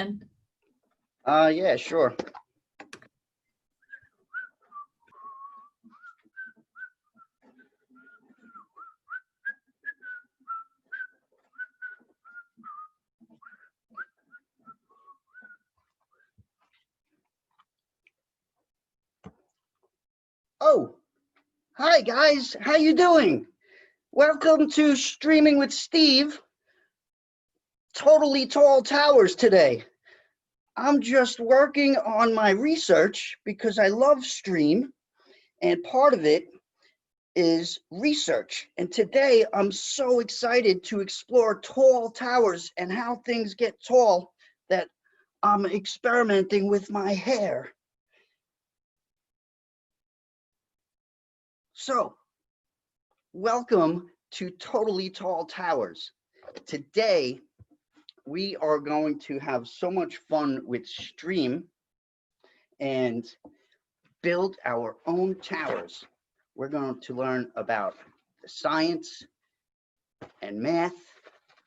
again? Yeah, sure. Oh, hi guys, how you doing? Welcome to Streaming with Steve. Totally Tall Towers today. I'm just working on my research because I love Stream, and part of it is research. And today I'm so excited to explore tall towers and how things get tall that I'm experimenting with my hair. So, welcome to Totally Tall Towers. Today, we are going to have so much fun with Stream and build our own towers. We're going to learn about the science and math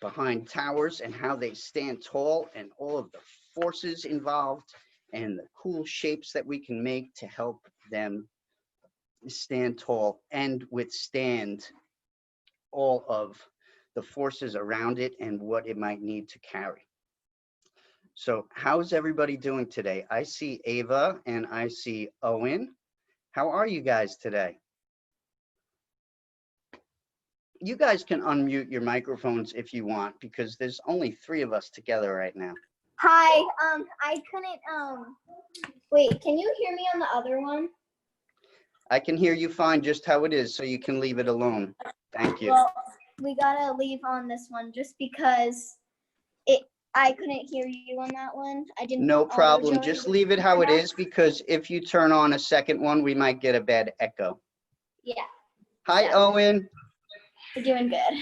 behind towers and how they stand tall and all of the forces involved and the cool shapes that we can make to help them stand tall and withstand all of the forces around it and what it might need to carry. So how's everybody doing today? I see Ava and I see Owen. How are you guys today? You guys can unmute your microphones if you want, because there's only 3 of us together right now. Hi, I couldn't, wait, can you hear me on the other one? I can hear you fine just how it is, so you can leave it alone. Thank you. Well, we gotta leave on this one just because I couldn't hear you on that one. I didn't. No problem. Just leave it how it is, because if you turn on a second one, we might get a bad echo. Yeah. Hi, Yeah. Owen. We're doing good.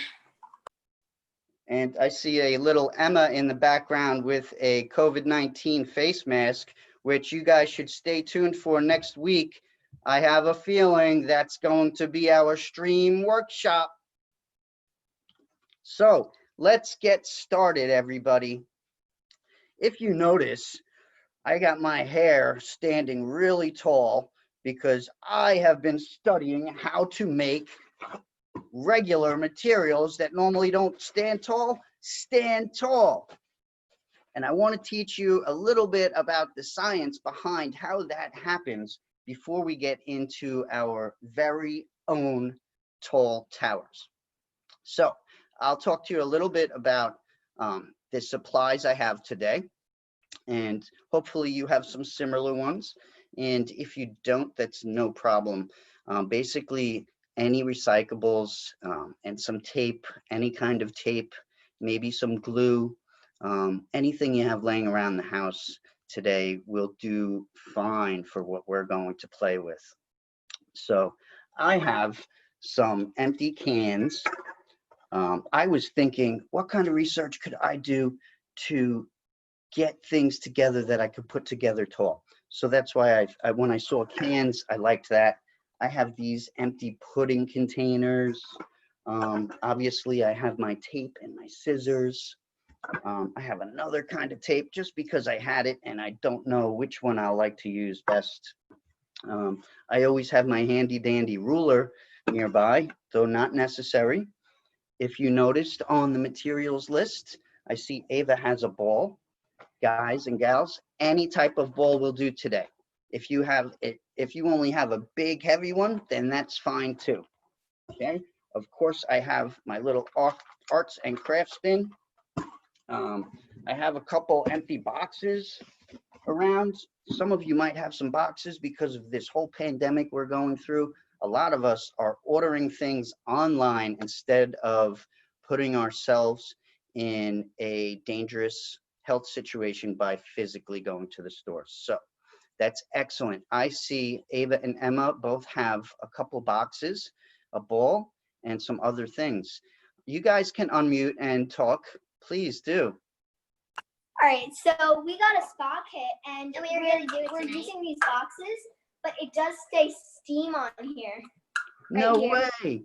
And I see a little Emma in the background with a COVID-19 face mask, which you guys should stay tuned for next week. I have a feeling that's going to be our stream workshop. So let's get started, everybody. If you notice, I got my hair standing really tall because I have been studying how to make regular materials that normally don't stand tall. And I want to teach you a little bit about the science behind how that happens before we get into our very own tall towers. So I'll talk to you a little bit about the supplies I have today, and hopefully you have some similar ones. And if you don't, that's no problem. Basically, any recyclables and some tape, any kind of tape, maybe some glue, anything you have laying around the house today will do fine for what we're going to play with. So I have some empty cans. I was thinking, what kind of research could I do to get things together that I could put together tall? So that's why when I saw cans, I liked that. I have these empty pudding containers. Obviously, I have my tape and my scissors. I have another kind of tape just because I had it and I don't know which one I'll like to use best. I always have my handy dandy ruler nearby, though not necessary. If you noticed on the materials list, I see Ava has a ball. Guys and gals, any type of ball will do today. If you only have a big heavy one, then that's fine too. Okay. Of course, I have my little arts and crafts bin. I have a couple empty boxes around. Some of you might have some boxes because of this whole pandemic we're going through. A lot of us are ordering things online instead of putting ourselves in a dangerous health situation by physically going to the store. So that's excellent. I see Ava and Emma both have a couple boxes, a ball, and some other things. You guys can unmute and talk. Please do. All right, so we got a spa kit, and we're using these boxes, but it does say steam on here. No here. way.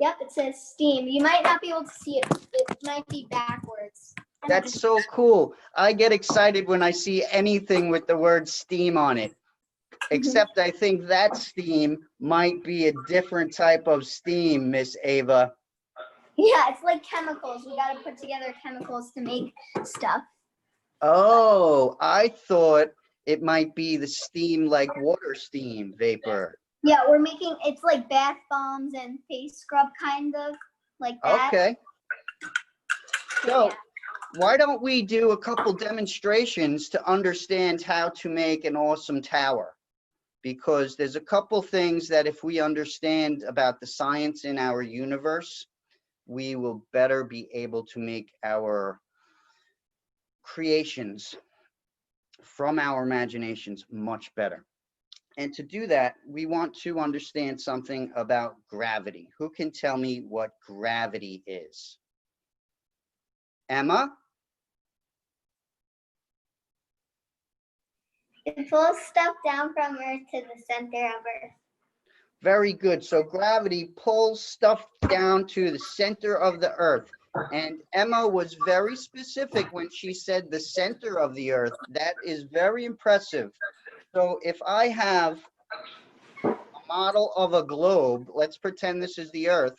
Yep, it says steam. You might not be able to see it. It might be backwards. That's so cool. I get excited when I see anything with the word steam on it. Except I think that steam might be a different type of steam, Miss Ava. Yeah, it's like chemicals. We got to put together chemicals to make stuff. Oh, I thought it might be the steam like water steam vapor. Yeah, we're making, it's like bath bombs and face scrub kind of like that. Okay. So why don't we do a couple demonstrations to understand how to make an awesome tower? Because there's a couple things that if we understand about the science in our universe, we will better be able to make our creations from our imaginations much better. And to do that, we want to understand something about gravity. Who can tell me what gravity is? Emma? It pulls stuff down from Earth to the center of Earth. Very good. So gravity pulls stuff down to the center of the Earth. And Emma was very specific when she said the center of the Earth. That is very impressive. So if I have a model of a globe, let's pretend this is the Earth,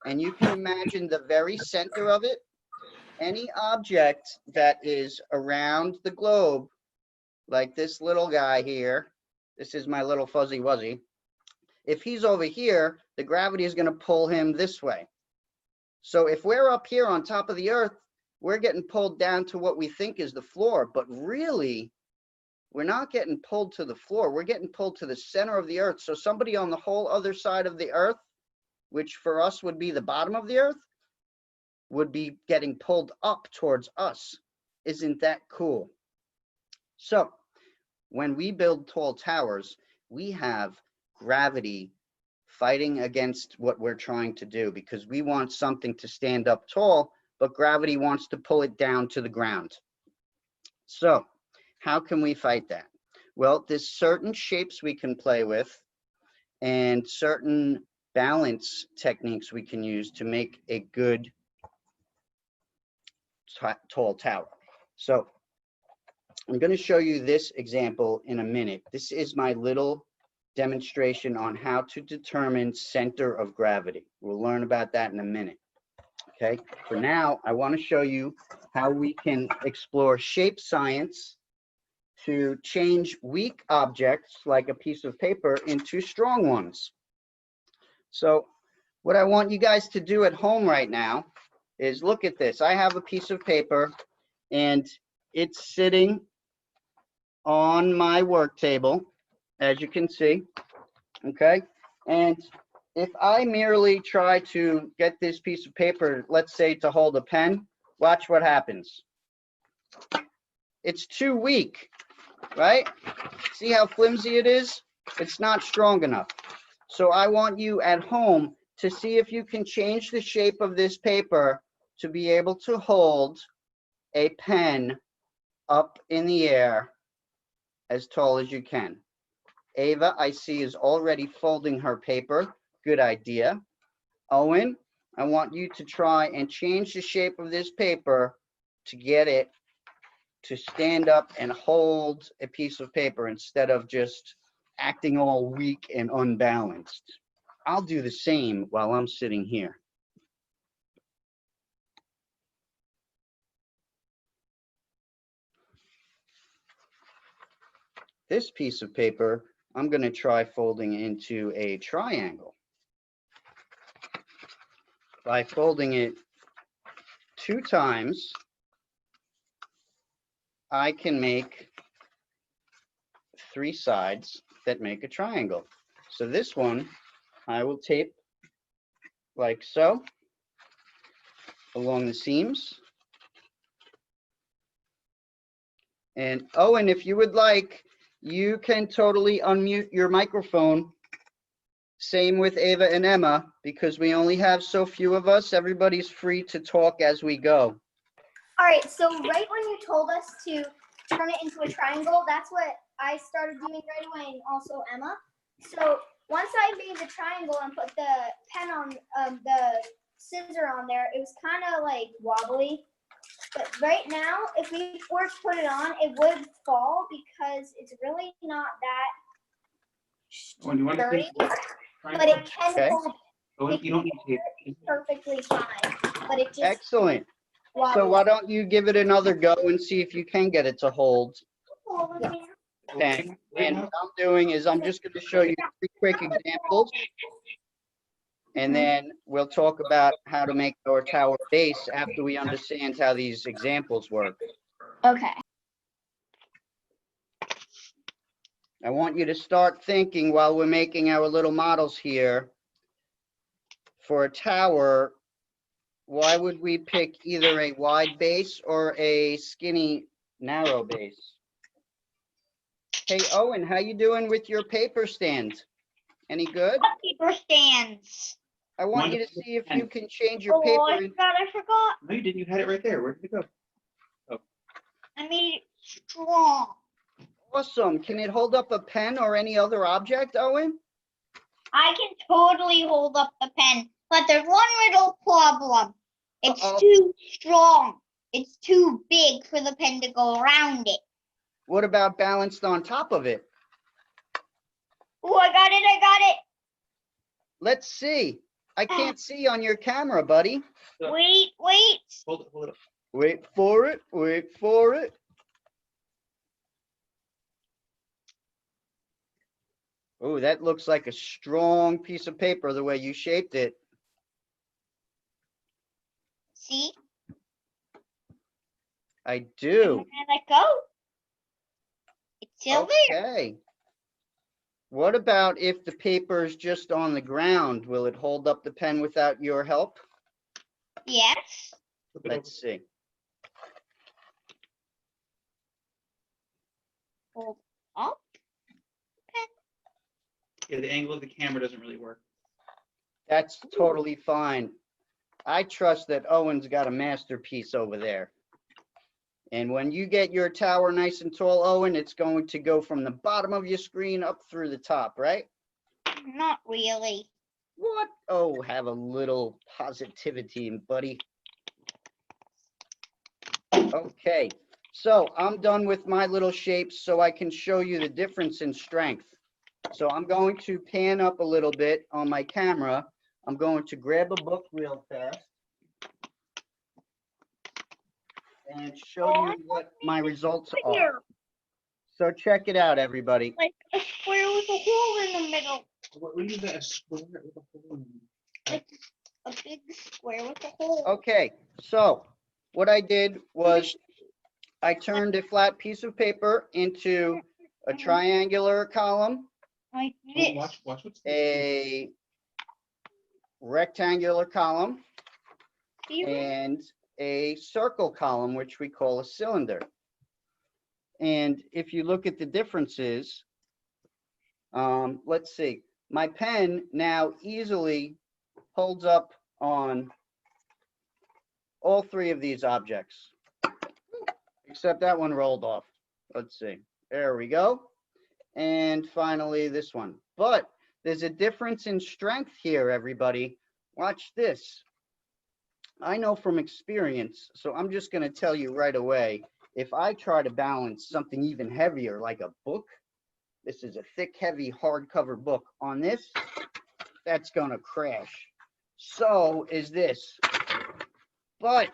and you can imagine the very center of it, any object that is around the globe, like this little guy here, this is my little fuzzy wuzzy. If he's over here, the gravity is going to pull him this way. So if we're up here on top of the Earth, we're getting pulled down to what we think is the floor, but really, we're not getting pulled to the floor. We're getting pulled to the center of the Earth. So somebody on the whole other side of the Earth, which for us would be the bottom of the Earth, would be getting pulled up towards us. Isn't that cool? So when we build tall towers, we have gravity fighting against what we're trying to do because we want something to stand up tall, but gravity wants to pull it down to the ground. So how can we fight that? Well, there's certain shapes we can play with and certain balance techniques we can use to make a good tall tower. So I'm going to show you this example in a minute. This is my little demonstration on how to determine center of gravity. We'll learn about that in a minute. Okay, for now, I want to show you how we can explore shape science to change weak objects like a piece of paper into strong ones. So what I want you guys to do at home right now is look at this. I have a piece of paper and it's sitting on my work table, as you can see, okay? And if I merely try to get this piece of paper, let's say to hold a pen, watch what happens. It's too weak, right? See how flimsy it is? It's not strong enough. So I want you at home to see if you can change the shape of this paper to be able to hold a pen up in the air as tall as you can. Ava, I see, is already folding her paper. Good idea. Owen, I want you to try and change the shape of this paper to get it to stand up and hold a piece of paper instead of just acting all weak and unbalanced. I'll do the same while I'm sitting here. This piece of paper, I'm going to try folding into a triangle. By folding it 2 times, I can make 3 sides that make a triangle. So this one, I will tape like so along the seams. And Owen, if you would like, you can totally unmute your microphone. Same with Ava and Emma, because we only have so few of us. Everybody's free to talk as we go. All right, so right when you told us to turn it into a triangle, that's what I started doing right away, and also Emma. So once I made the triangle and put the pen on, the scissor on there, it was kind of like wobbly. But right now, if we were to put it on, it would fall because it's really not that When you want to sturdy, take, but it can Okay. hold you don't need tape. perfectly fine. But it just Excellent. So wobbles. why don't you give it another go and see if you can get it to hold Yeah. pen. And what I'm doing is I'm just going to show you 3 quick examples, and then we'll talk about how to make our tower base after we understand how these examples work. Okay. I want you to start thinking while we're making our little models here. For a tower, why would we pick either a wide base or a skinny, narrow base? Hey, Owen, how you doing with your paper stand? Any good? Paper stands. I want you to see if you can change your Oh, paper. I forgot. No, you didn't. You had it right there. Where did it go? I made it strong. Awesome. Can it hold up a pen or any other object, Owen? I can totally hold up the pen, but there's one little problem. It's Uh-oh. too strong. It's too big for the pen to go around it. What about balanced on top of it? Oh, I got it. I got it. Let's see. I can't see on your camera, buddy. Wait, wait. Hold it up. Wait for it. Wait for it. Oh, that looks like a strong piece of paper the way you shaped it. See? I do. And there I go. It's still there. Okay. What about if the paper is just on the ground? Will it hold up the pen without your help? Yes. Let's see. Hold up. Yeah, the angle of the camera doesn't really work. That's totally fine. I trust that Owen's got a masterpiece over there. And when you get your tower nice and tall, Owen, it's going to go from the bottom of your screen up through the top, right? Not really. What? Oh, have a little positivity, buddy. Okay, so I'm done with my little shapes so I can show you the difference in strength. So I'm going to pan up a little bit on my camera. I'm going to grab a book real fast and show you what my results are. Here, So check it out, everybody. like a square with a hole in the middle. What do you use that? A square with a hole in it? Like a big square with a hole. Okay, so what I did was I turned a flat piece of paper into a triangular column, Like Oh, this. watch what's a rectangular column, See? and a circle column, which we call a cylinder. And if you look at the differences, let's see, my pen now easily holds up on all 3 of these objects, except that one rolled off. Let's see, there we go. And finally this one. But there's a difference in strength here, everybody. Watch this. I know from experience, so I'm just going to tell you right away, if I try to balance something even heavier like a book, this is a thick, heavy, hardcover book, on this, that's going to crash. So is this. But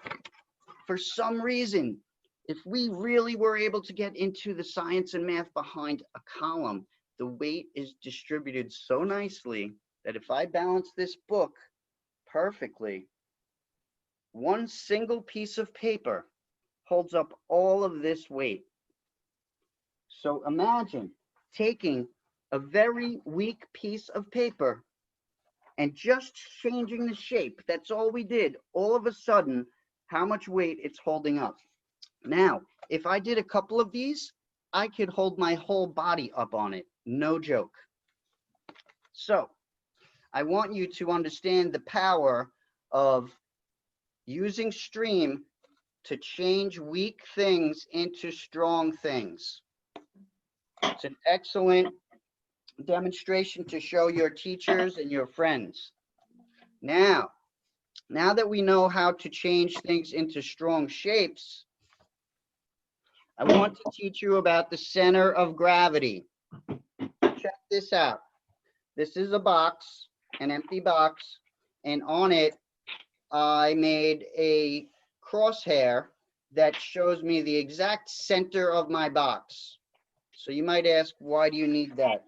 for some reason, if we really were able to get into the science and math behind a column, the weight is distributed so nicely that if I balance this book perfectly, one single piece of paper holds up all of this weight. So imagine taking a very weak piece of paper and just changing the shape. That's all we did. All of a sudden, how much weight it's holding up. Now, if I did a couple of these, I could hold my whole body up on it. No joke. So I want you to understand the power of using stream to change weak things into strong things. It's an excellent demonstration to show your teachers and your friends. Now, Now that we know how to change things into strong shapes, I want to teach you about the center of gravity. Check this out. This is a box, an empty box, and on it, I made a crosshair that shows me the exact center of my box. So you might ask, why do you need that?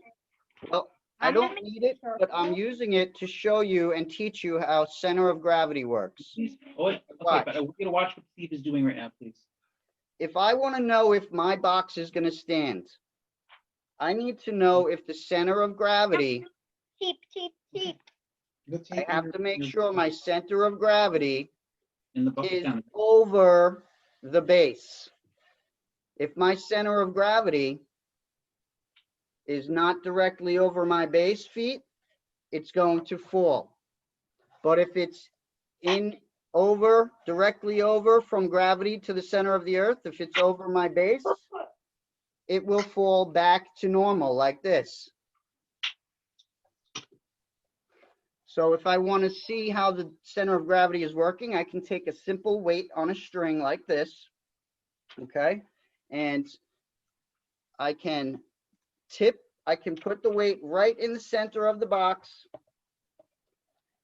Well, I don't need it, but I'm using it to show you and teach you how center of gravity works. Please. Oh, wait. Okay, Watch. but we're gonna watch what Steve is doing right now, please. If I want to know if my box is going to stand, I need to know if the center of gravity, Cheap, cheap, cheap. I have to make sure my center of gravity In the bucket is down. over the base. If my center of gravity is not directly over my base feet, it's going to fall. But if it's directly over from gravity to the center of the earth, if it's over my base, it will fall back to normal like this. So if I want to see how the center of gravity is working, I can take a simple weight on a string like this, okay? And I can put the weight right in the center of the box.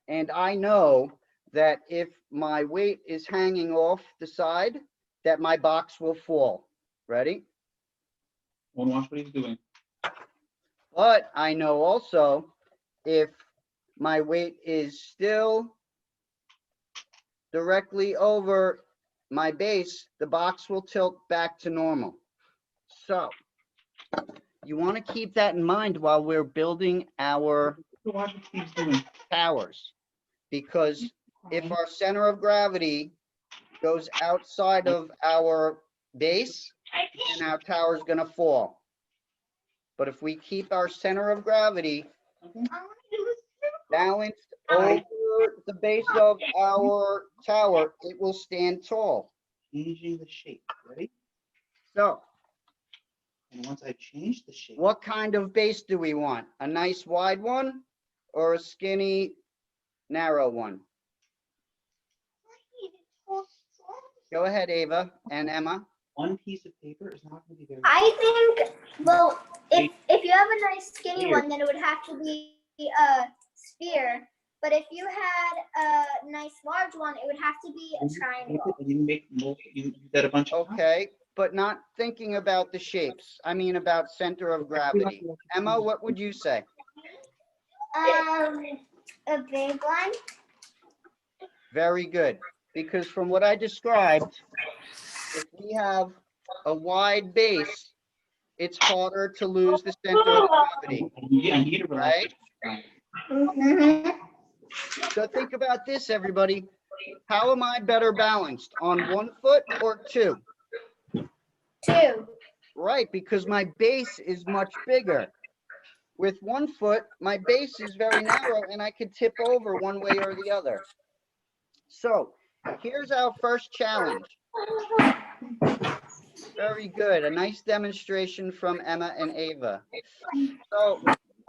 And I know that if my weight is hanging off the side, that my box will fall. Ready? Wanna watch what he's doing? But I know also if my weight is still directly over my base, the box will tilt back to normal. So you want to keep that in mind while we're building our Watch what Steve's doing. towers, because if our center of gravity goes outside of our base, then our tower is going to fall. But if we keep our center of gravity balanced over the base of our tower, it will stand tall. Changing the shape, ready? So And once I change the shape. what kind of base do we want? A nice wide one or a skinny, narrow one? Go ahead, Ava and Emma. One piece of paper is not gonna be very. I think, well, if you have a nice skinny Sphere. one, then it would have to be a sphere. But if you had a nice large one, it would have to be a triangle. And you make you did a bunch of. Okay, but not thinking about the shapes. I mean about center of gravity. Emma, what would you say? A big one. Very good, because from what I described, if we have a wide base, it's harder to lose the center of gravity, Yeah, I need to relax. right? Mm-hmm. So think about this, everybody. How am I better balanced, on 1 foot or 2? 2. Right, because my base is much bigger. With 1 foot, my base is very narrow and I could tip over one way or the other. So here's our first challenge. Very good. A nice demonstration from Emma and Ava. So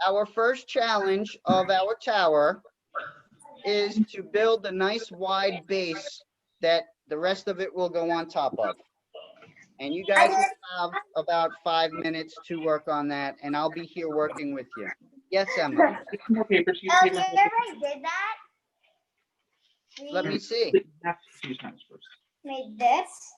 our first challenge of our tower is to build a nice wide base that the rest of it will go on top of. And you guys will have about 5 minutes to work on that, and I'll be here working with you. Yes, Emma? Get some more papers. Use Oh, paper. you already did that? Let me see. You have to use times first. Made this.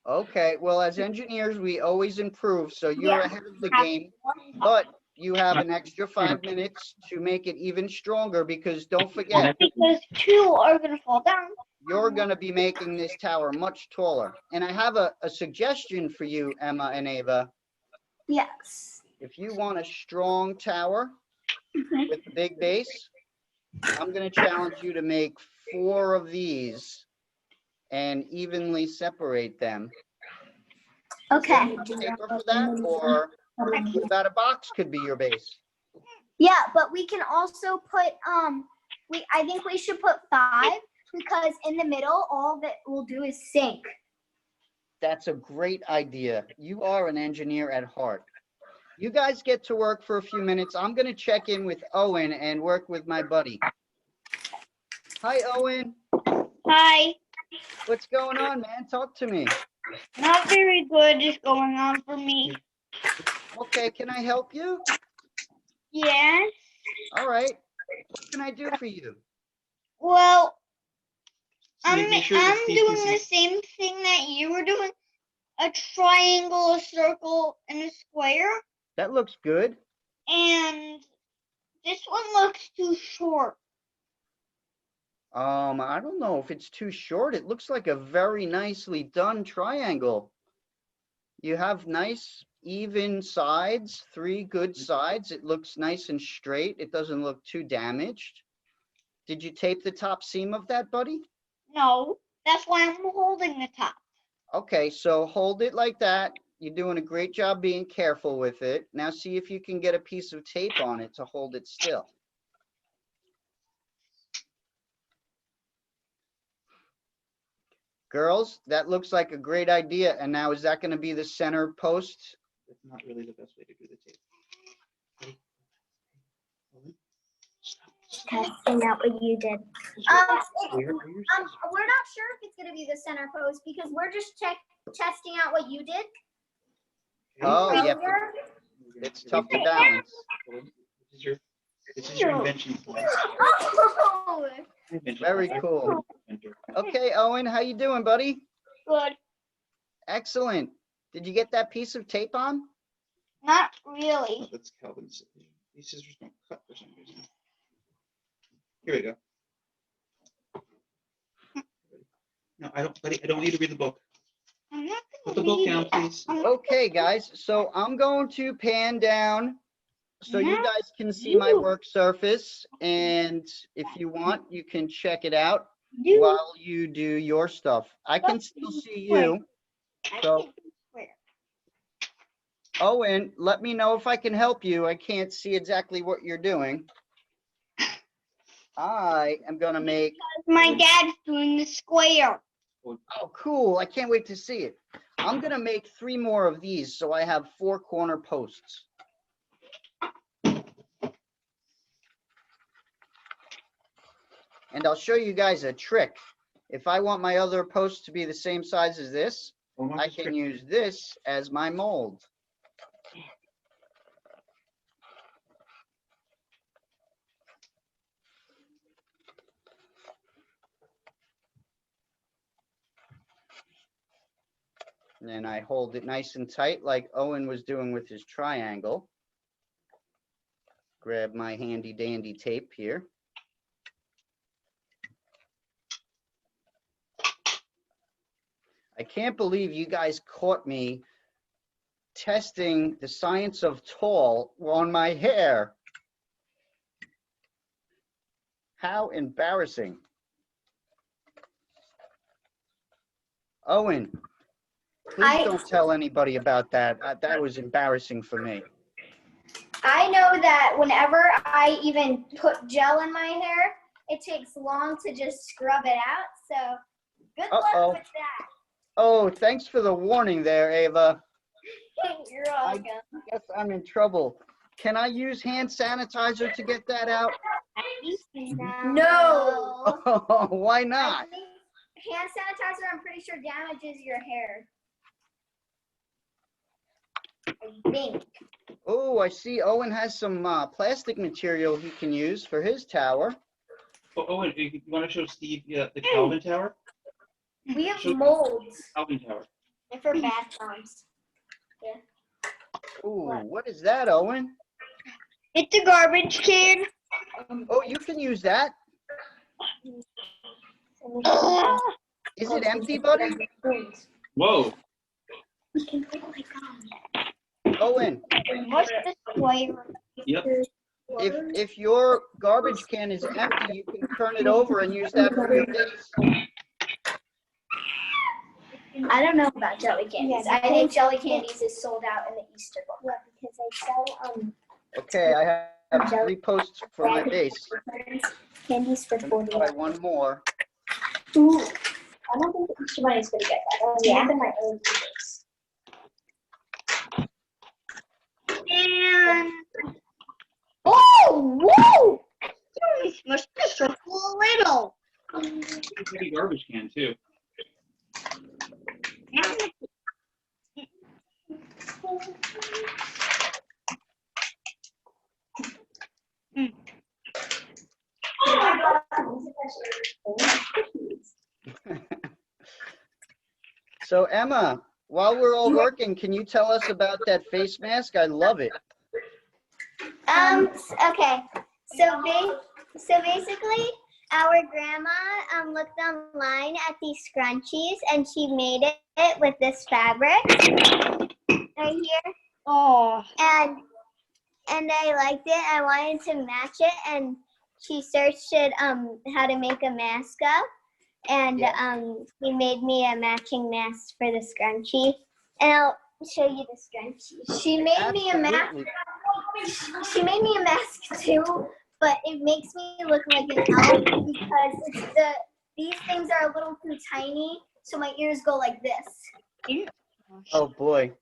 Okay, well, as engineers, we always improve, so you're Yeah. ahead of the game, but you have an extra 5 minutes to make it even stronger, because don't forget, Because 2 are gonna fall down. you're gonna be making this tower much taller. And I have a suggestion for you, Emma and Ava. Yes. If you want a strong tower with a big base, I'm gonna challenge you to make 4 of these and evenly separate them. Okay. Paper for that, or what about a box could be your base? Yeah, but we can also put I think we should put 5, because in the middle all that we'll do is sink. That's a great idea. You are an engineer at heart. You guys get to work for a few minutes. I'm gonna check in with Owen and work with my buddy. Hi, Owen. Hi. What's going on, man? Talk to me. Not very good is going on for me. Okay, can I help you? Yes. All right. What can I do for you? Well, Make sure that I'm Steve doing can the see. same thing that you were doing. A triangle, a circle, and a square. That looks good. And this one looks too short. I don't know if it's too short. It looks like a very nicely done triangle. You have nice even sides, 3 good sides. It looks nice and straight. It doesn't look too damaged. Did you tape the top seam of that, buddy? No, that's why I'm holding the top. Okay, so hold it like that. You're doing a great job being careful with it. Now see if you can get a piece of tape on it to hold it still. Girls, that looks like a great idea. And now is that going to be the center post? That's not really the best way to do the tape. Ready? Owen? Stop. Testing out what you did. Where are your scissors? We're not sure if it's gonna be the center post because we're just testing out what you did. Oh, yeah. earlier. It's tough to balance. This is your invention. Oh, Very cool. Okay, Owen, how you doing, buddy? Good. Excellent. Did you get that piece of tape on? Not Oh, really. that's Calvin's. These scissors don't cut for some reason. Here we go. No, I don't, buddy, I don't need to read the book. I'm not Put gonna the book read down, it. please. Okay, guys, so I'm going to pan down so you Now guys can see my you- work surface. And if you want, you can check it out Do while you do your stuff. I can still see you. I So, can do square. Owen, let me know if I can help you. I can't see exactly what you're doing. I am going to make, My dad's doing the square. oh, cool. I can't wait to see it. I'm going to make 3 more of these so I have 4 corner posts. And I'll show you guys a trick. If I want my other posts to be the same size as this, I can use this as my mold. And then I hold it nice and tight like Owen was doing with his triangle. Grab my handy dandy tape here. I can't believe you guys caught me testing the science of tall on my hair. How embarrassing. Owen, please don't tell anybody about that. That was embarrassing for me. I know that whenever I even put gel in my hair, it takes long to just scrub it out. So good luck with that. Oh, thanks for the warning there, Ava. You're welcome. I guess I'm in trouble. Can I use hand sanitizer to get that out? No. Oh, why not? Hand sanitizer, I'm pretty sure, damages your hair. I think. Oh, I see Owen has some plastic material he can use for his tower. Oh, Owen, you want to show Steve the Calvin Tower? We have molds. Calvin Tower. They're for bath bombs. Yeah. Ooh, what is that, Owen? It's a garbage can. Oh, you can use that. Is it empty, buddy? Whoa. Owen, What's the square? Yep. if your garbage can is empty, you can turn it over and use that for your base. I don't know about jelly candies. I think jelly candies is sold out in the Easter book. Yeah, because I sell Okay, I have 3 posts for my base. candies for 40. Try one more. Ooh, I don't think the Easter Bunny's gonna get that. I'll give them my own base. And oh, whoa! This must be so little. heavy garbage can too. So Emma, while we're all working, can you tell us about that face mask? I love it. Okay. So basically, our grandma looked online at these scrunchies, and she made it with this fabric right here. Oh. And I liked it. I wanted to match it, and she searched it how to make a mask up, and she made me a matching mask for the scrunchie. And I'll show you the scrunchie. She made me a mask. Absolutely. She made me a mask too, but it makes me look like an elf because these things are a little too tiny, so my ears go like this. Oh boy.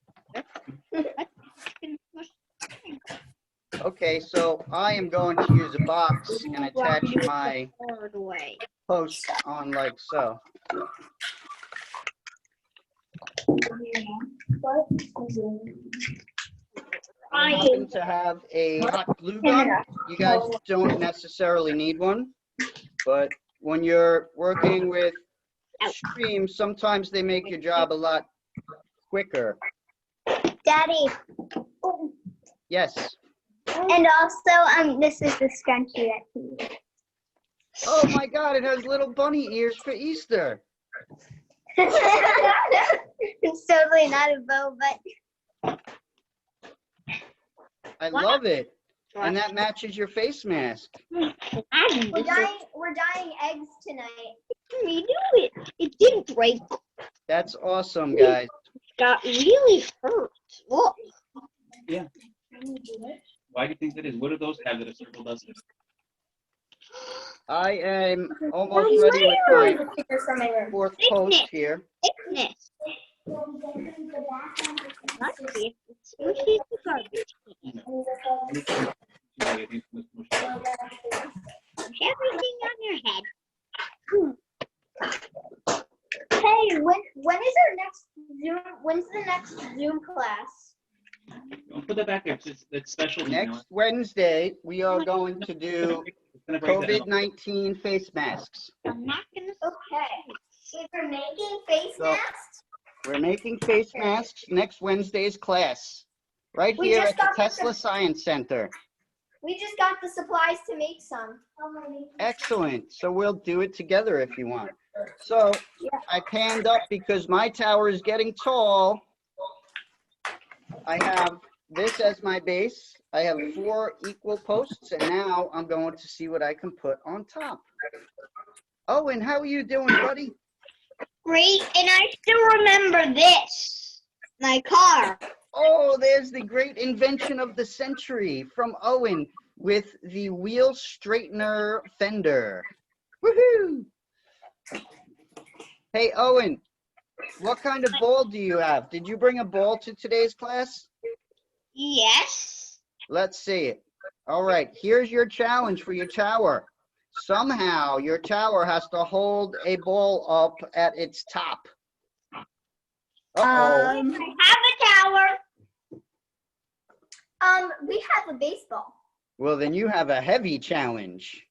Okay, so I am going to use a box and attach my post on like so. I happen to have a hot glue gun. You guys don't necessarily need one, but when you're working with streams, sometimes they make your job a lot quicker. Daddy. Yes. And also, this is the scrunchie that he made. Oh my God, it has little bunny ears for Easter. It's totally not a bow, but I love it. And that matches your face mask. we're dyeing eggs tonight. We do it. It didn't break. That's awesome, guys. Got really hurt. Look. Yeah. Why do you think that is? What do those have that a circle doesn't? I am almost ready with my fourth post here. Thickness. Let's see if it's squishy the garbage. Push everything on your head. Hey, when is our next Zoom? When's the next Zoom class? Don't put that back there. It's special. Next Wednesday, we are going to do COVID-19 face masks. I'm not gonna. Okay. If we're making face So- masks, We're making face masks next Wednesday's class, right We here just at the got the- Tesla Science Center. we just got the supplies to make some. Excellent. So we'll do it together if you want. So I panned up because my tower is getting tall. I have this as my base. I have 4 equal posts, and now I'm going to see what I can put on top. Owen, how are you doing, buddy? Great, and I still remember this. My car. Oh, there's the great invention of the century from Owen with the wheel straightener fender. Woohoo! Hey, Owen, what kind of ball do you have? Did you bring a ball to today's class? Yes. Let's see it. All right, here's your challenge for your tower. Somehow your tower has to hold a ball up at its top. Uh-oh. I have a tower. We have a baseball. Well, then you have a heavy challenge.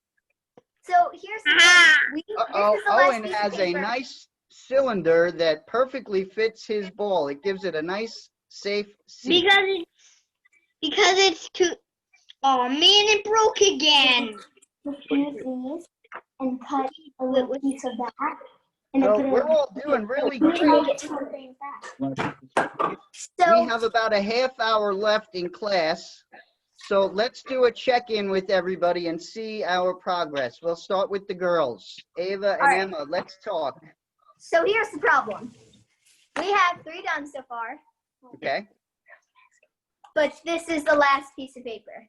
So here's the Ah. thing. Uh-oh, This is the last Owen piece of has a paper. nice cylinder that perfectly fits his ball. It gives it a nice, safe seat. Because it's too. Oh man, it broke again. Use these and cut a little piece of that. And then So put it we're on. all doing really We can great. make it something fast. We So have about a half hour left in class. So let's do a check-in with everybody and see our progress. We'll start with the girls. Ava and All right. Emma, let's talk. So here's the problem. We have 3 done so far, Okay? but this is the last piece of paper.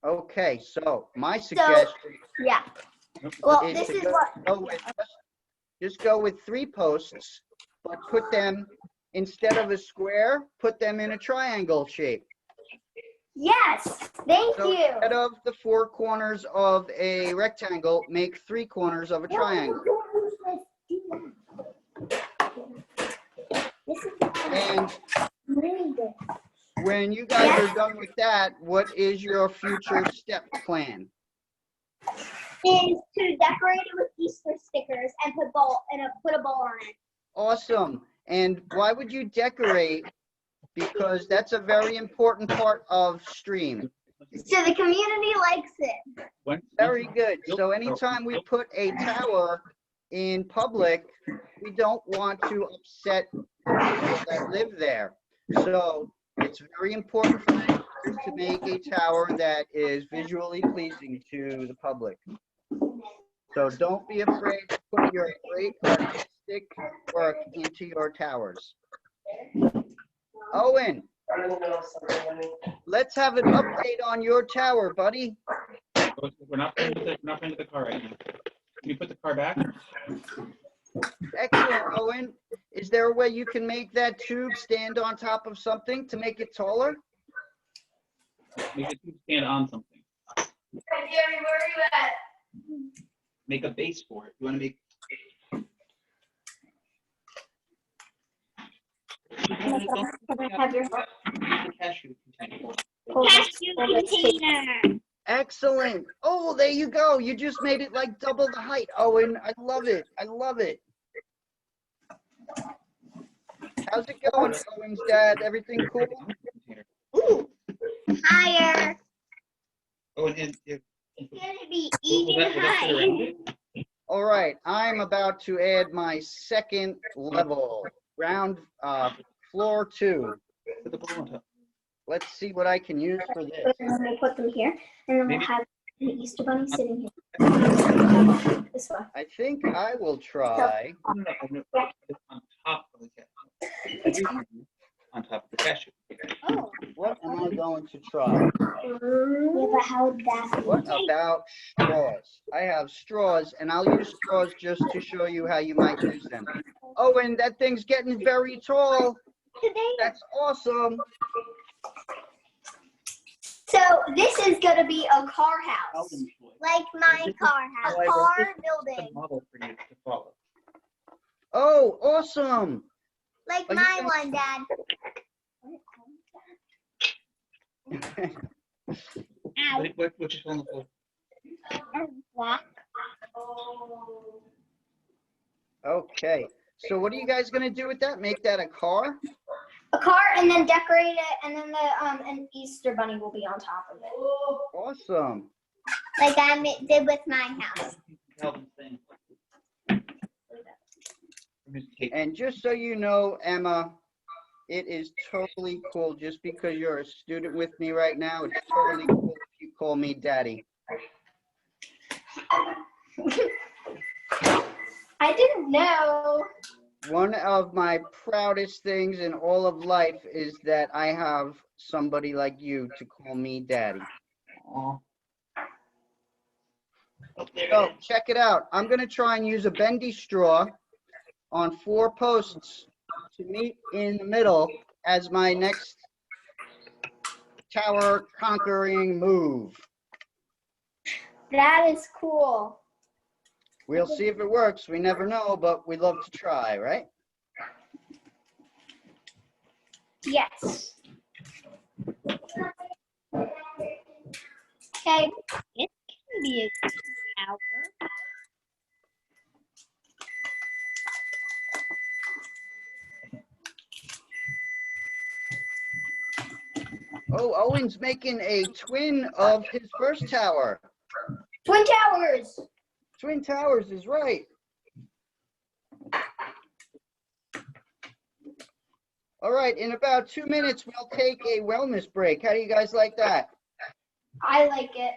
Okay, so my suggestion Yeah. Well, is this to is what. just go with 3 posts, but put them, instead of a square, put them in a triangle shape. Yes. Thank So you. instead of the 4 corners of a rectangle, make 3 corners of a triangle. And when you guys are done with that, what is your future step plan? Is to decorate it with Easter stickers and put a bow on it. Awesome. And why would you decorate? Because that's a very important part of stream. So the community likes it. Very good. So anytime we put a tower in public, we don't want to upset people that live there. So it's very important for us to make a tower that is visually pleasing to the public. So don't be afraid to put your great artistic work into your towers. Owen, let's have an update on your tower, buddy. We're not playing with the car right now. Can you put the car back? Excellent, Owen. Is there a way you can make that tube stand on top of something to make it taller? Make it stand on something. Jerry, where are you at? Make a base for it. You want to make. Can I have your help? Cashew container. Cashew container. Excellent. Oh, there you go. You just made it like double the height, Owen. I love it. I love it. How's it going, Owen's dad? Everything cool? Ooh, higher. Oh, and It's gonna be will even that fit high. around it? All right. I'm about to add my second level. Floor 2. Put the ball on top. Let's see what I can use for this. And then we'll put them here, and then we'll Maybe- have the Easter bunny sitting here. This way. I think I will try. No, it's on top of the cashew. On top of the cashew. Oh. What am I going to try? Yeah, but how would that? What about straws? I have straws, and I'll use straws just to show you how you might use them. Oh, and that thing's getting very tall. That's awesome. So this is gonna be a car house, Alvin's toy. like my car house, Oh, I car wrote It's a building, model for you to follow. Oh, awesome. like Are you my gonna- one, Dad. Ow. What you on the floor? Block. Okay. So what are you guys going to do with that? Make that a car? A car, and then decorate it, and then an Easter bunny will be on top of it, Awesome. like I did with my house. Calvin's thing. Cake. And just so you know, Emma, it is totally cool. Just because you're a student with me right now, it's totally cool if you call me Daddy. I didn't know. One of my proudest things in all of life is that I have somebody like you to call me Daddy. Aw. Oh, there So it is. check it out. I'm going to try and use a bendy straw on 4 posts to meet in the middle as my next tower conquering move. That is cool. We'll see if it works. We never know, but we love to try, right? Yes. Okay. It can be a tower. Oh, Owen's making a twin of his first tower. Twin Towers. Twin towers is right. All right, in about 2 minutes, we'll take a wellness break. How do you guys like that? I like it.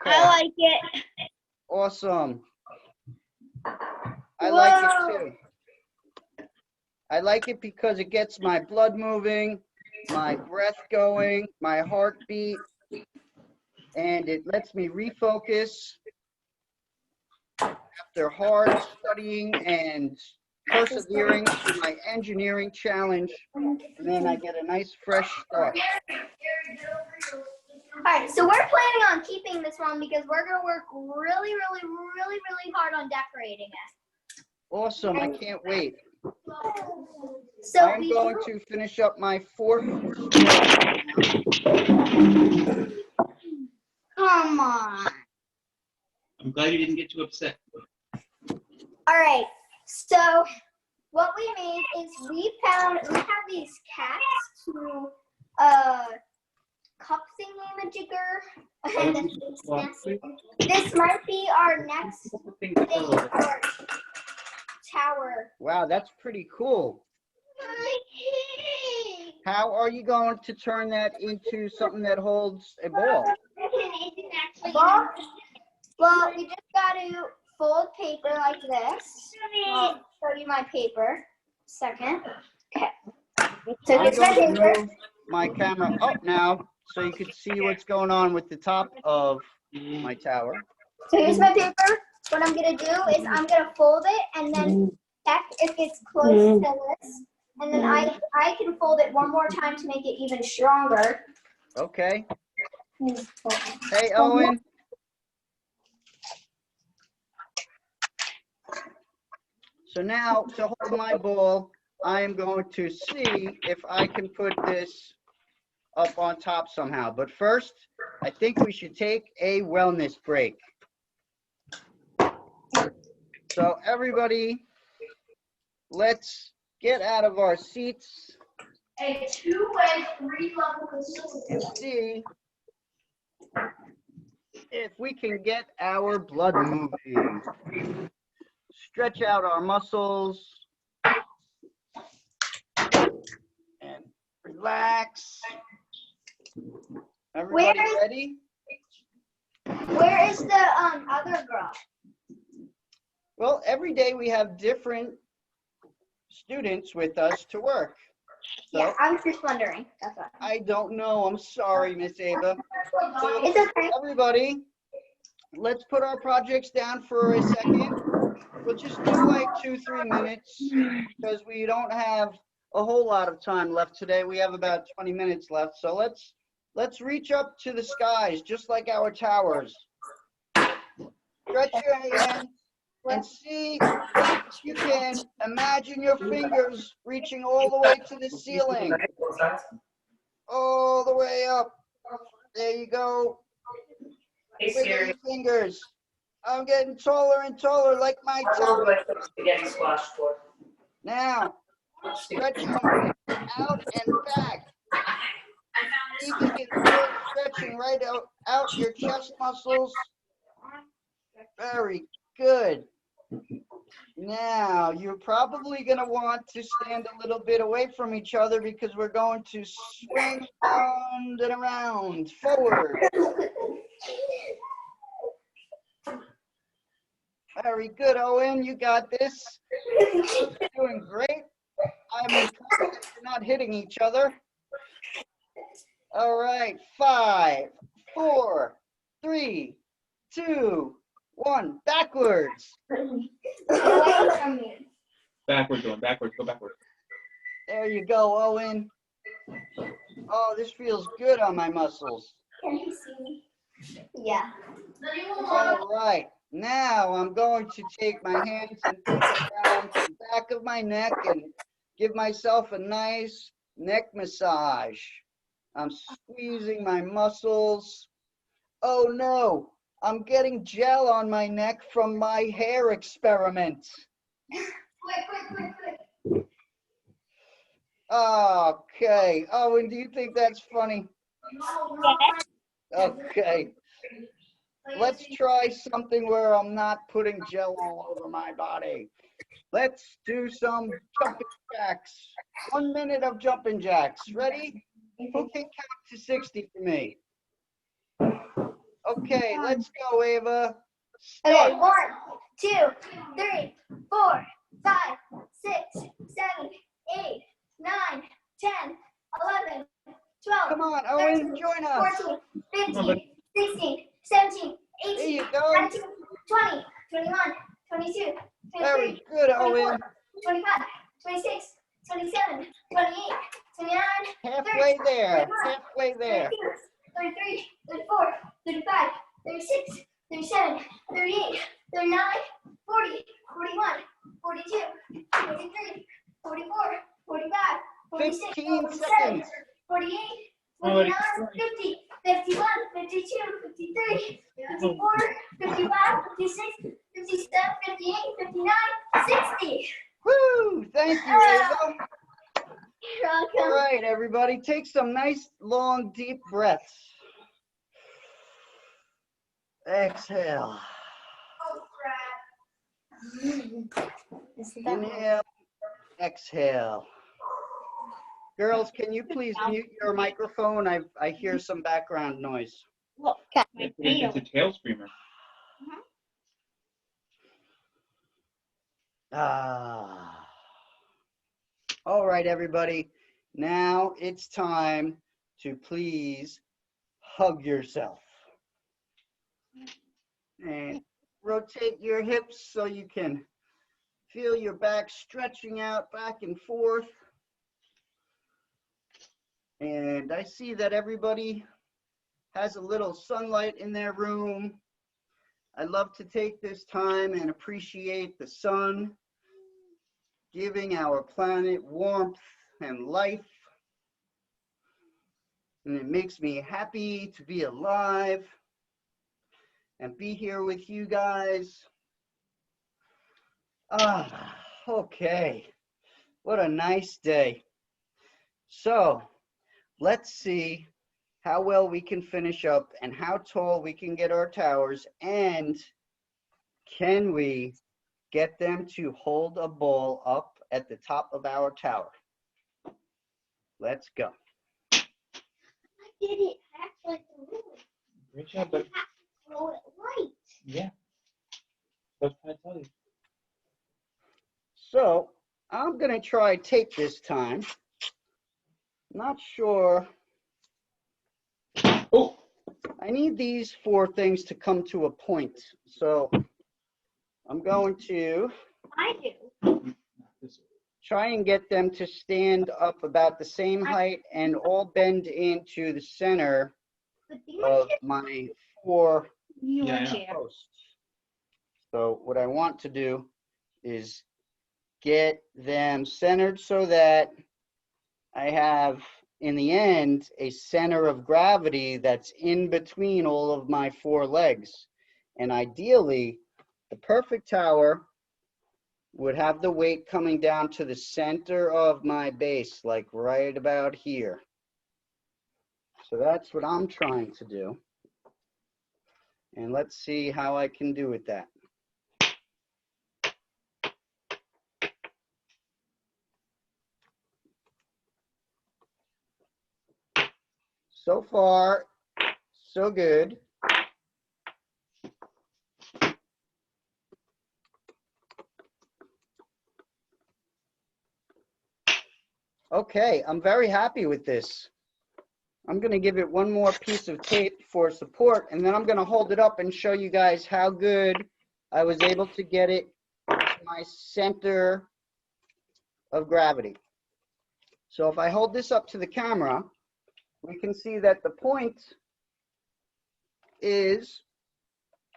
I like it. Awesome. I like it too. I like it because it gets my blood moving, my breath going, my heartbeat, and it lets me refocus after hard studying and persevering through my engineering challenge. And then I get a nice fresh start. All right, so we're planning on keeping this one because we're gonna work really hard on decorating it. Awesome, I can't wait. So I'm we going do- to finish up my fourth. Come on. I'm glad you didn't get too upset. All right. So what we made is we have these caps to cup thingy-majigger, and this might be our next thing for tower. Wow, that's pretty cool. How are you going to turn that into something that holds a ball? Well, we just got to fold paper like this. I'll show you my paper. Second. Okay. So I'm here's my going to paper. move my camera up now so you can see what's going on with the top of my tower. So here's my paper. What I'm gonna do is I'm gonna fold it and then check if it's close to this. And then I can fold it one more time to make it even stronger. Okay. Hey, Owen. So now, to hold my ball, I am going to see if I can put this up on top somehow. But first, I think we should take a wellness break. So everybody, let's get out of our seats A 2-way 3-level and see if we can get our blood moving. Stretch out our muscles and relax. Everybody ready? Where is the other girl? Well, every day we have different students with us to work. So Yeah, I was just wondering. That's why. I don't know. I'm sorry, Miss Ava. So It's okay. everybody, let's put our projects down for a second. We'll just do like 2-3 minutes because we don't have a whole lot of time left today. We have about 20 minutes left. So let's reach up to the skies, just like our towers. Stretch your hands and see if you can imagine your fingers reaching all the way to the ceiling. All the way up. There you go. Wiggle your fingers. I'm getting taller and taller like my tower. Now, stretch them out and back. See if you can feel it stretching right out your chest muscles. Very good. Now, you're probably going to want to stand a little bit away from each other because we're going to swing around and around, forward. Very good, Owen. You got this. You're doing great. I'm impressed that you're not hitting each other. All right. 5, 4, 3, 2, 1. Backwards. Backwards, going backwards, go backwards. There you go, Owen. Oh, this feels good on my muscles. Can you see me? Yeah. All right. Now I'm going to take my hands and put them around the back of my neck and give myself a nice neck massage. I'm squeezing my muscles. Oh no, I'm getting gel on my neck from my hair experiment. Quick. Okay. Owen, do you think that's funny? Okay. Let's try something where I'm not putting gel all over my body. Let's do some jumping jacks. 1 minute of jumping jacks. Ready? Who can count to 60 for me? Okay, let's go, Ava. Okay, Start. 1, 2, 3, 4, 5, 6, 7, 8, 9, 10, 11, 12. Come on, Owen, 13, join us. 14, 15, 16, 17, There 18, you go. 19, 20, 21, 22, Very 23, good, 24, Owen. 25, 26, 27, 28, 29, Halfway 30, there. 31, Halfway there. 32, 33, 34, 35, 36, 37, 38, 39, 40, 41, 42, 43, 44, 45, 46, 15 47, seconds. 48, Oh, 49, it's 50, 51, 52, 53, 54, 55, 56, 57, 58, 59, 60. Woo! Thank you, Ava. You're All welcome. right, everybody, take some nice, long, deep breaths. Exhale. Oh, crap. Inhale. Exhale. Girls, can you please mute your microphone? I hear some background noise. Look at my It's a tail. tail screamer. Ah. All right, everybody. Now it's time to please hug yourself. And rotate your hips so you can feel your back stretching out back and forth. And I see that everybody has a little sunlight in their room. I love to take this time and appreciate the sun, giving our planet warmth and life. And it makes me happy to be alive and be here with you guys. Ah, okay. What a nice day. So let's see how well we can finish up and how tall we can get our towers, and can we get them to hold a ball up at the top of our tower. Let's go. I did it. I actually threw it. Great job, I but have to throw it right. yeah. That's what I tell you. So I'm gonna try tape this time. Not sure. Oh, I need these 4 things to come to a point. So I'm going to I do. try and get them to stand up about the same height and all bend into the center But of my 4 Yeah, I know. chair. posts. So what I want to do is get them centered so that I have, in the end, a center of gravity that's in between all of my 4 legs. And ideally, the perfect tower would have the weight coming down to the center of my base, like right about here. So that's what I'm trying to do. And let's see how I can do with that. So far, so good. Okay, I'm very happy with this. I'm going to give it one more piece of tape for support, and then I'm going to hold it up and show you guys how good I was able to get it to my center of gravity. So if I hold this up to the camera, we can see that the point is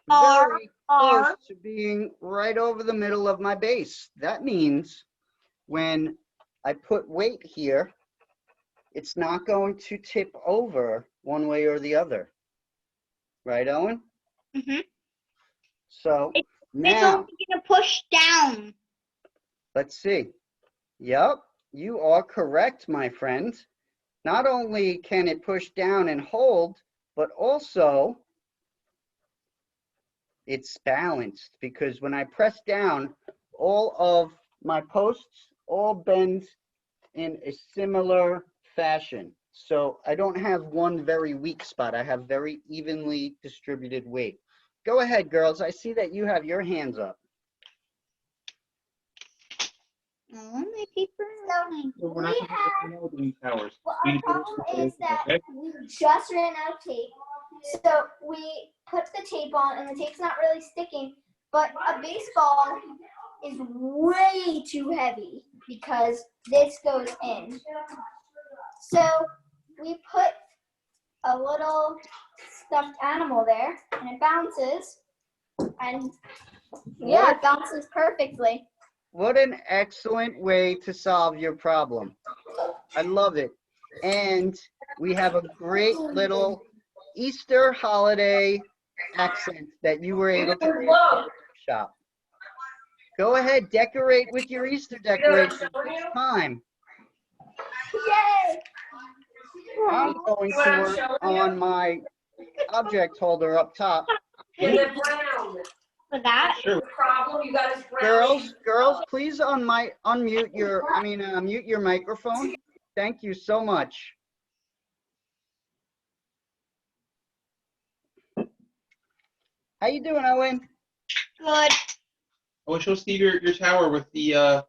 very close to being right over the middle of my base. That means when I put weight here, it's not going to tip over one way or the other. Right, Owen? Mhm. So It's now, only gonna push down. let's see. Yep, you are correct, my friend. Not only can it push down and hold, but also it's balanced, because when I press down, all of my posts all bend in a similar fashion. So I don't have one very weak spot. I have very evenly distributed weight. Go ahead, girls. I see that you have your hands up. Oh, my paper. Well, we're not going to know doing towers. Well, We our need to do problem this is that okay? we just ran out of tape. So we put the tape on, and the tape's not really sticking. But a baseball is way too heavy because this goes in. So we put a little stuffed animal there, and it bounces. And yeah, it bounces perfectly. What an excellent way to solve your problem. I love it. And we have a great little Easter holiday accent that you were able to do in the shop. Go ahead, decorate with your Easter decorations. It's time. Yay! I'm going to work on my object holder up top. For that. Sure. Girls, please mute your microphone. Thank you so much. How you doing, Owen? Good. I want to show Steve your tower with the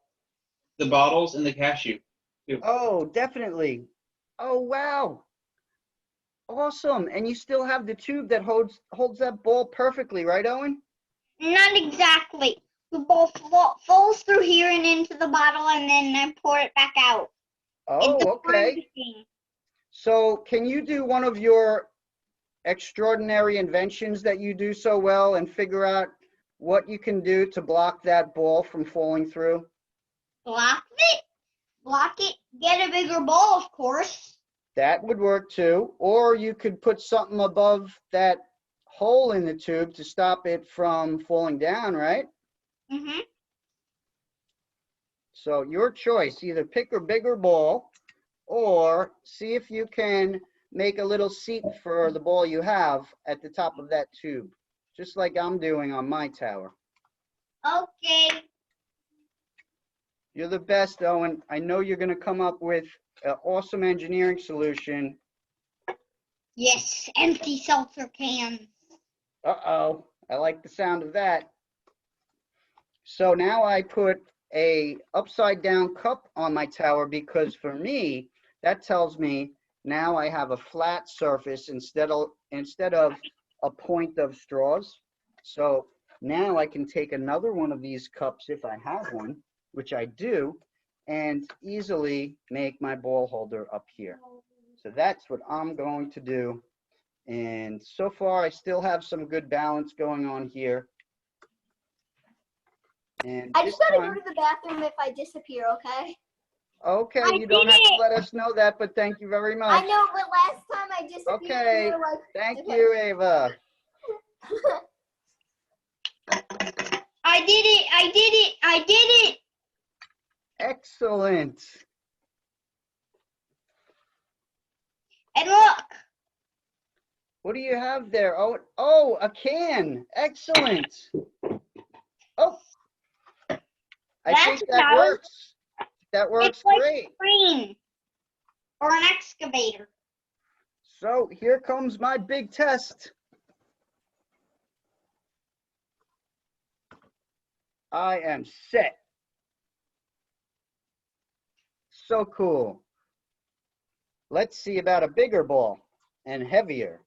bottles and the cashew. Oh, definitely. Oh, wow. Awesome. And you still have the tube that holds that ball perfectly, right, Owen? Not exactly. The ball falls through here and into the bottle, and then I pour it back out. Oh, It's a okay. machine. So can you do one of your extraordinary inventions that you do so well and figure out what you can do to block that ball from falling through? Block it. Block it. Get a bigger ball, of course. That would work too. Or you could put something above that hole in the tube to stop it from falling down, right? Mm-hmm. So your choice, either pick a bigger ball or see if you can make a little seat for the ball you have at the top of that tube, just like I'm doing on my tower. Okay. You're the best, Owen. I know you're going to come up with an awesome engineering solution. Yes, empty seltzer cans. Uh-oh, I like the sound of that. So now I put a upside down cup on my tower because for me, that tells me now I have a flat surface instead of a point of straws. So now I can take another one of these cups if I have one, which I do, and easily make my ball holder up here. So that's what I'm going to do. And so far, I still have some good balance going on here. And I this just gotta time, go to the bathroom if I disappear, okay? okay, I you don't did have to it. let us know that, but thank you very much. I know, but last time I disappeared, Okay, you were like, thank okay. you, Ava. I did it. I did it. I did it. Excellent. And look. What do you have there? Oh, a can. Excellent. Oh, I That's think that how- works. That works It's like great. a crane or an excavator. So here comes my big test. I am set. So cool. Let's see about a bigger ball and heavier.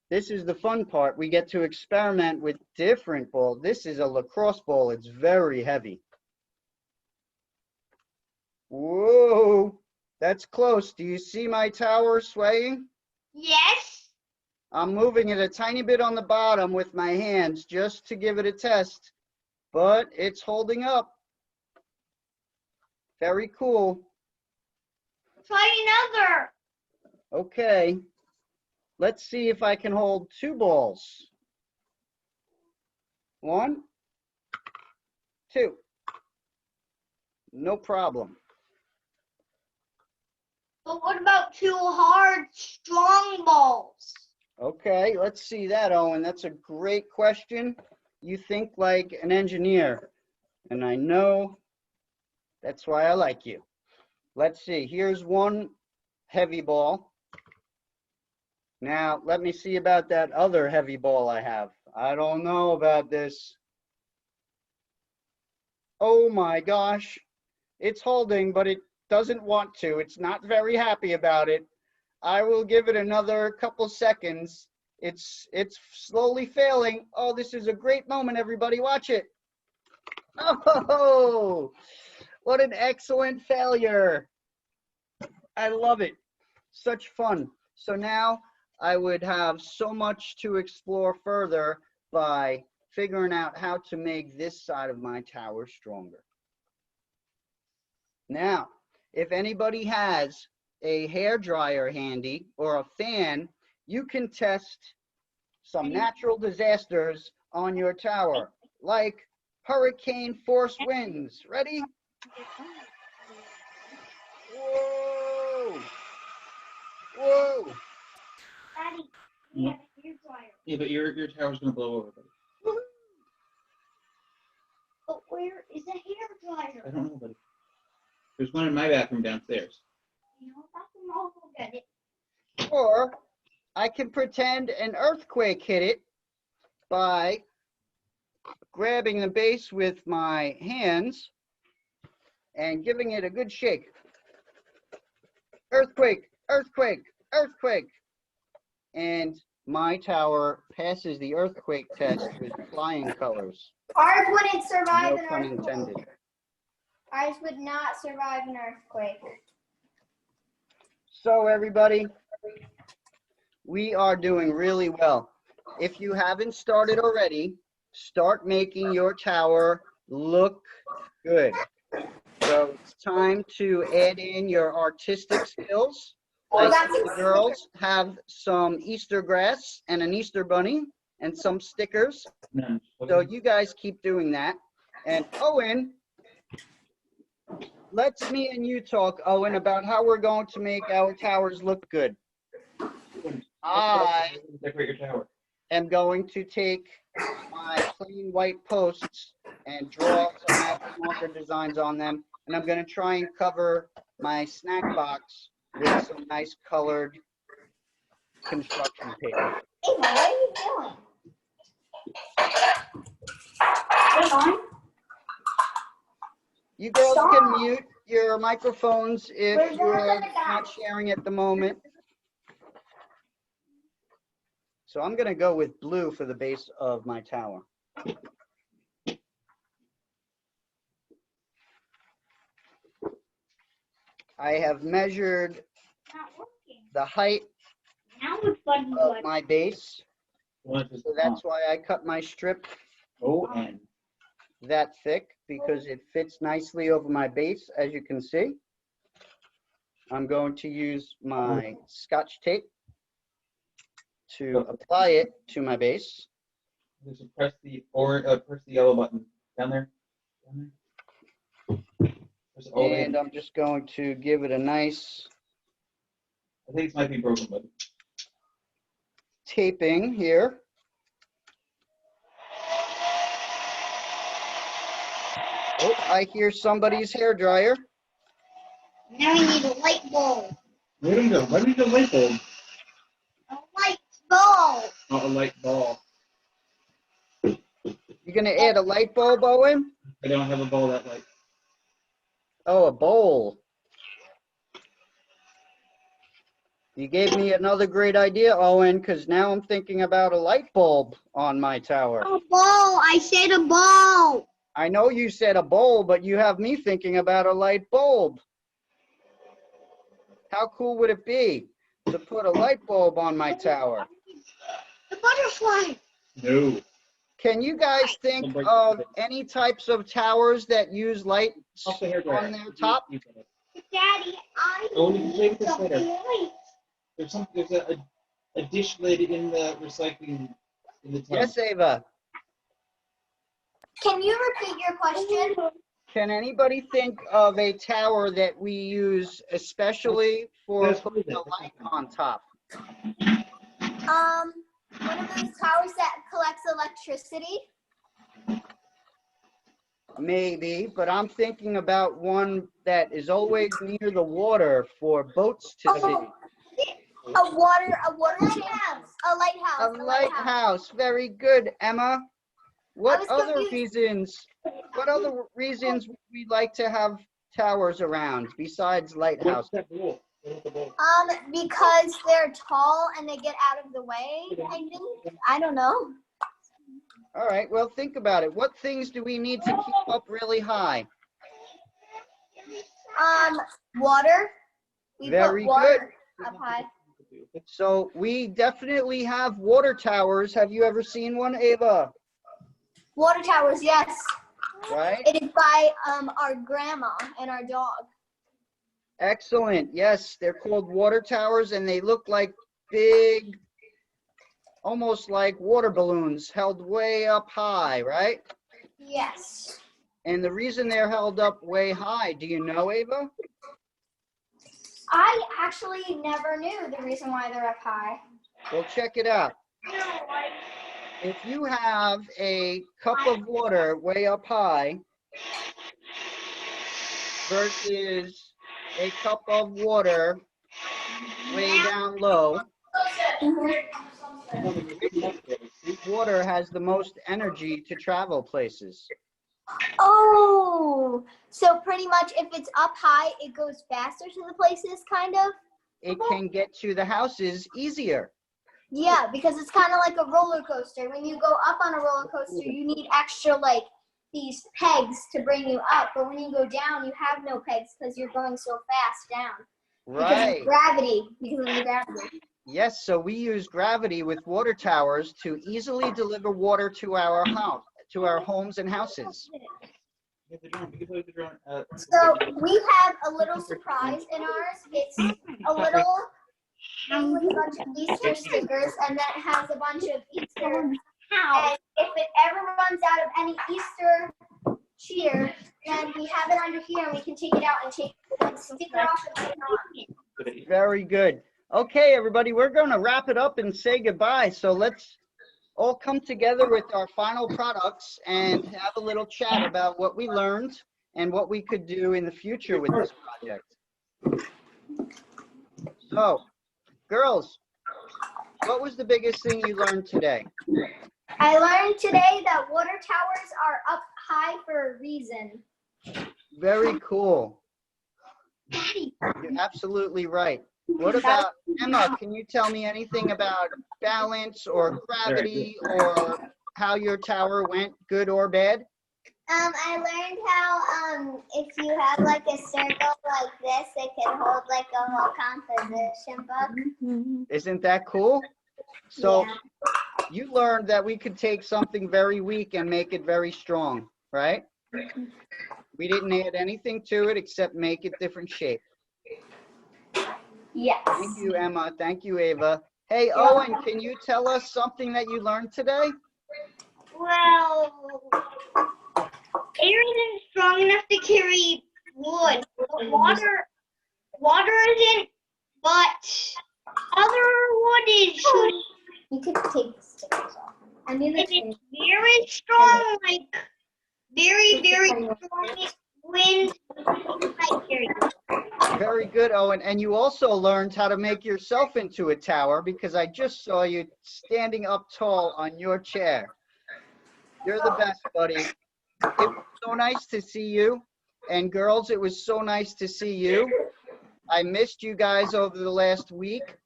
This is the fun part. We get to experiment with different balls. This is a lacrosse ball. It's very heavy. Whoa, that's close. Do you see my tower swaying? Yes. I'm moving it a tiny bit on the bottom with my hands just to give it a test, but it's holding up. Very cool. Try another. Okay, let's see if I can hold two balls. 1, 2. No problem. But what about two hard, strong balls? Okay, let's see that, Owen. That's a great question. You think like an engineer, and I know that's why I like you. Let's see. Here's one heavy ball. Now, let me see about that other heavy ball I have. I don't know about this. Oh my gosh. It's holding, but it doesn't want to. It's not very happy about it. I will give it another couple seconds. It's slowly failing. Oh, this is a great moment, everybody. Watch it. Oh, what an excellent failure. I love it. Such fun. So now I would have so much to explore further by figuring out how to make this side of my tower stronger. Now, if anybody has a hair dryer handy or a fan, you can test some natural disasters on your tower, like hurricane force winds. Ready? Whoa! Whoa! Daddy, we have a hair dryer. Yeah, but your tower's gonna blow over, buddy. But where is a hair dryer? I don't know, buddy. There's one in my bathroom downstairs. You know, I'll go get it. Or I can pretend an earthquake hit it by grabbing the base with my hands and giving it a good shake. Earthquake, earthquake, earthquake. And my tower passes the earthquake test with flying colors. Ours wouldn't survive No an pun earthquake. intended. Ours would not survive an earthquake. So everybody, we are doing really well. If you haven't started already, start making your tower look good. So it's time to add in your artistic skills. I see the girls have some Easter grass and an Easter bunny and some stickers. None. So you guys keep doing that. And Owen, let's me and you talk, Owen, about how we're going to make our towers look good. I Decorate your tower. am going to take my plain white posts and draw some matching marker designs on them. And I'm going to try and cover my snack box with some nice colored construction paper. Ava, what are you doing? Hold on. You girls Stop. can mute your microphones if We're you're going to not sharing at the moment. So I'm going to go with blue for the base of my tower. I have measured Not working. the height Now it's funny. of my base. One is So that's why I cut my strip O-N. that thick, because it fits nicely over my base, as you can see. I'm going to use my Scotch tape to apply it to my base. Just press the yellow button down there. Down there. Press it all the way. And I'm just going to give it a nice I think it might be broken, buddy. taping here. Oh, I hear somebody's hair dryer. Now we need a light bulb. Where do you go? Why do you go light bulb? A light bulb. Not a light ball. You're gonna add a light bulb, Owen? I don't have a ball that light. Oh, a bowl. You gave me another great idea, Owen, because now I'm thinking about a light bulb on my tower. A bowl. I said a bowl. I know you said a bowl, but you have me thinking about a light bulb. How cool would it be to put a light bulb on my tower? The butterfly. No. Can you guys think of any types of towers that use lights Off the hair dryer. on their top? You said it. Daddy, I Oh, you can play with need this some later. light. There's a dish lid in the recycling in the tub. Yes, Ava. Can you repeat your question? Can anybody think of a tower that we use especially for That's putting a cool. light on top? One of those towers that collects electricity. Maybe, but I'm thinking about one that is always near the water for boats to see. Oh, a water lighthouse. A lighthouse. A lighthouse. Very good, Emma. What was other confused. reasons would we like to have towers around besides What's lighthouses? that bowl? What's the bowl? Because they're tall and they get out of the way, I think. I don't know. All right, well, think about it. What things do we need to keep up really high? Water. We Very put water up high. So we definitely have water towers. Have you ever seen one, Ava? Water towers, yes. Right? It is by our grandma and our dog. Excellent. Yes, they're called water towers, and they look like big, almost like water balloons held way up high, right? Yes. And the reason they're held up way high, do you know, Ava? I actually never knew the reason why they're up high. Well, check it out. If you have a cup of water way up high versus a cup of water way down low, which water has the most energy to travel places? Oh, so pretty much if it's up high, it goes faster to the places, kind of? It can get to the houses easier. Yeah, because it's kind of like a roller coaster. When you go up on a roller coaster, you need extra, like, these pegs to bring you up. But when you go down, you have no pegs because you're going so fast down. Because Right. of gravity. Because of the gravity. Yes, so we use gravity with water towers to easily deliver water to our house, to our homes and houses. You can play with the drone. So we have a little surprise in ours. It's a little thing with a bunch of Easter stickers, and then it has a bunch of Easter. And if it ever runs out of any Easter cheer, then we have it under here, and we can take it out and stick it off and put it on. Very good. Okay, everybody, we're going to wrap it up and say goodbye. So let's all come together with our final products and have a little chat about what we learned and what we could do in the future with this project. So, girls, what was the biggest thing you learned today? I learned today that water towers are up high for a reason. Very cool. You're absolutely right. What about Emma? Can you tell me anything about balance or gravity or how your tower went, good or bad? I learned how if you have like a circle like this, it can hold like a whole composition book. Isn't that cool? So Yeah. you learned that we could take something very weak and make it very strong, right? We didn't add anything to it except make it different shape. Yes. Thank you, Emma. Thank you, Ava. Hey, Owen, can you tell us something that you learned today? Well, air isn't strong enough to carry wood. But water isn't, but other wood is. You could take the stickers off. I mean, It is very strong, like very, very strong wind. Very good, Owen. And you also learned how to make yourself into a tower because I just saw you standing up tall on your chair. You're the best, buddy. It was so nice to see you. And girls, it was so nice to see you. I missed you guys over the last week.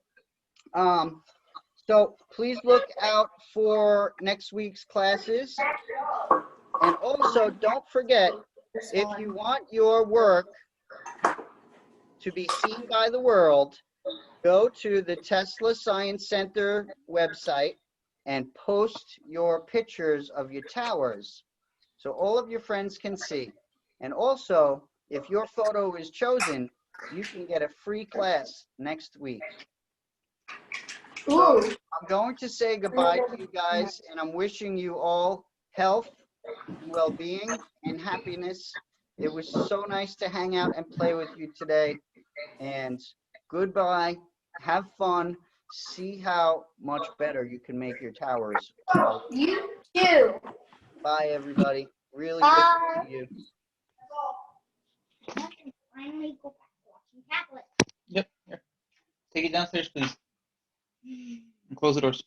So please look out for next week's classes. And also, don't forget, if you want your work to be seen by the world, go to the Tesla Science Center website and post your pictures of your towers so all of your friends can see. And also, if your photo is chosen, you can get a free class next week. So I'm going to say goodbye to you guys, and I'm wishing you all health, well-being, and happiness. It was so nice to hang out and play with you today. And goodbye. Have fun. See how much better you can make your towers. You too. Bye, everybody. Really good to see you. Finally go back watching tablets. Yep. Here. Take it downstairs, please. And close the doors.